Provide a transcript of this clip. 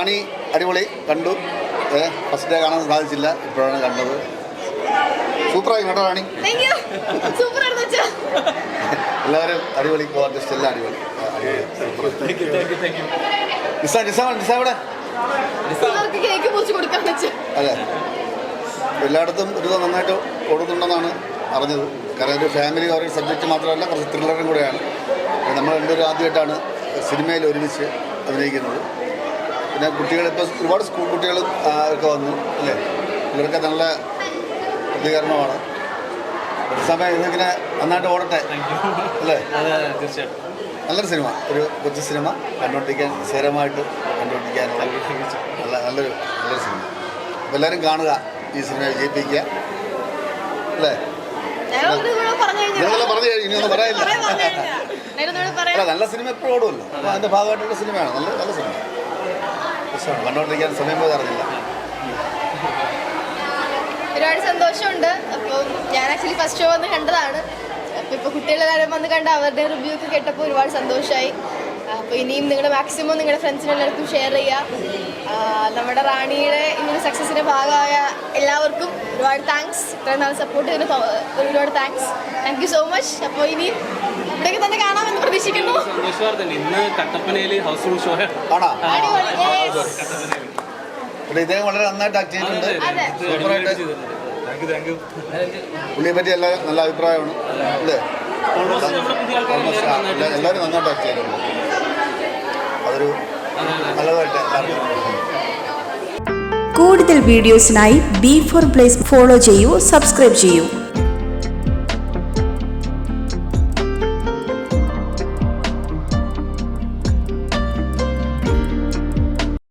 റാണി അടിപൊളി കണ്ടു. First day കാണാൻ സാധിച്ചില്ല, ഇപ്പോഴാണ് കണ്ടത്. സൂപ്പറായി കേട്ടോ റാണി. എല്ലാവരും അടിപൊളി, ആർട്ടിസ്റ്റ് എല്ലാം അടിപൊളി. അതെ, എല്ലായിടത്തും ഒരു നന്നായിട്ട് ഓടുന്നുണ്ടെന്നാണ് അറിഞ്ഞത്. കാരണം ഒരു ഫാമിലി ഒരു സബ്ജക്റ്റ് മാത്രമല്ല, കുറച്ച് ത്രില്ലറും കൂടെയാണ്. നമ്മൾ രണ്ടുപേരും ആദ്യമായിട്ടാണ് സിനിമയിൽ ഒരുമിച്ച് അഭിനയിക്കുന്നത്. പിന്നെ കുട്ടികളിപ്പോൾ ഒരുപാട് സ്കൂൾ കുട്ടികളും ഒക്കെ വന്നു അല്ലേ, ഇവരൊക്കെ നല്ല പ്രതികരണമാണ്. സമയം ഇതിങ്ങനെ നന്നായിട്ട് ഓടട്ടെ അല്ലേ. നല്ലൊരു സിനിമ, ഒരു കൊച്ചു സിനിമ കണ്ടുകൊണ്ടിരിക്കാൻ, സ്ഥിരമായിട്ട് കണ്ടുകൊണ്ടിരിക്കാനുള്ള നല്ലൊരു സിനിമ. അപ്പോൾ എല്ലാവരും കാണുക, ഈ സിനിമ വിജയിപ്പിക്കുക അല്ലേ. നിങ്ങളെല്ലാം പറഞ്ഞു കഴിഞ്ഞു, ഇനിയൊന്നും പറയാനില്ല. അല്ല, നല്ല സിനിമ എപ്പോഴും ഓടുമല്ലോ, അപ്പോൾ അതിൻ്റെ ഭാഗമായിട്ടുള്ള സിനിമയാണ്. നല്ല സിനിമ കണ്ടുകൊണ്ടിരിക്കാൻ സമയം പോയി അറിഞ്ഞില്ല. ഒരുപാട് സന്തോഷമുണ്ട്. അപ്പോൾ ഞാൻ ആക്ച്വലി ഫസ്റ്റ് ഷോ വന്ന് കണ്ടതാണ്. അപ്പോൾ ഇപ്പോൾ കുട്ടികളെല്ലാവരും വന്ന് കണ്ട് അവരുടെ റിവ്യൂ ഒക്കെ കേട്ടപ്പോൾ ഒരുപാട് സന്തോഷമായി. അപ്പോൾ ഇനിയും നിങ്ങളുടെ മാക്സിമം നിങ്ങളുടെ ഫ്രണ്ട്സിനെല്ലാവർക്കും ഷെയർ ചെയ്യുക. നമ്മുടെ റാണിയുടെ ഇങ്ങനെ സക്സസിൻ്റെ ഭാഗമായ എല്ലാവർക്കും ഒരുപാട് താങ്ക്സ്. ഇത്രയും നാൾ സപ്പോർട്ട് ചെയ്തതിന് ഒരുപാട് thanks. Thank you so much. അപ്പോൾ ഇനി ഇവിടേക്ക് തന്നെ കാണാമെന്ന് പ്രതീക്ഷിക്കുന്നു. ഇന്ന് കട്ടപ്പനയിൽ ഹൗസ്ഫുൾ ഷോ ആണ്. ഇദ്ദേഹം വളരെ നന്നായിട്ട് ആക്ട് ചെയ്തിട്ടുണ്ട്. പുള്ളിയെ പറ്റി എല്ലാം നല്ല അഭിപ്രായമാണ് അല്ലേ. എല്ലാവരും നന്നായിട്ട് ആക്ട് ചെയ്തിട്ടുണ്ട്. അതൊരു നല്ലതായിട്ട്. കൂടുതൽ വീഡിയോസിനായി B4 Place ഫോളോ ചെയ്യൂ, സബ്സ്ക്രൈബ് ചെയ്യൂ.